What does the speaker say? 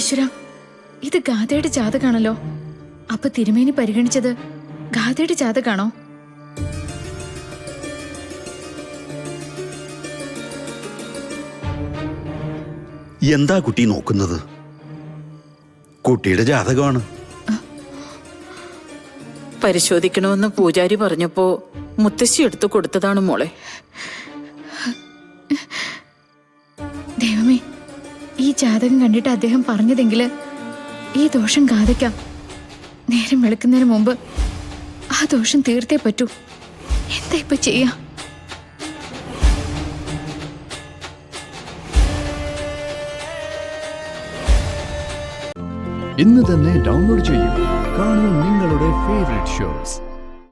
ഈശ്വര, ഇത് ഗാഥയുടെ ജാതകാണല്ലോ. അപ്പൊ തിരുമേനി പരിഗണിച്ചത് ഗാഥയുടെ ജാതകാണോ? എന്താ കുട്ടി നോക്കുന്നത്? കുട്ടിയുടെ ജാതകമാണ്. പരിശോധിക്കണമെന്ന് പൂജാരി പറഞ്ഞപ്പോ മുത്തശ്ശി എടുത്തു കൊടുത്തതാണ് മോളെ. ദൈവമേ, ഈ ജാതകം കണ്ടിട്ട് അദ്ദേഹം പറഞ്ഞതെങ്കില് ഈ ദോഷം ഗാഥയ്ക്കാം. നേരം വെളുക്കുന്നതിന് മുമ്പ് ആ ദോഷം തീർത്തേ പറ്റൂ. എന്താ ഇപ്പൊ ചെയ്യാ? ഇന്ന് തന്നെ ഡൗൺലോഡ് ചെയ്യൂ. കാണൂ നിങ്ങളുടെ ഫേവറേറ്റ് ഷോസ്.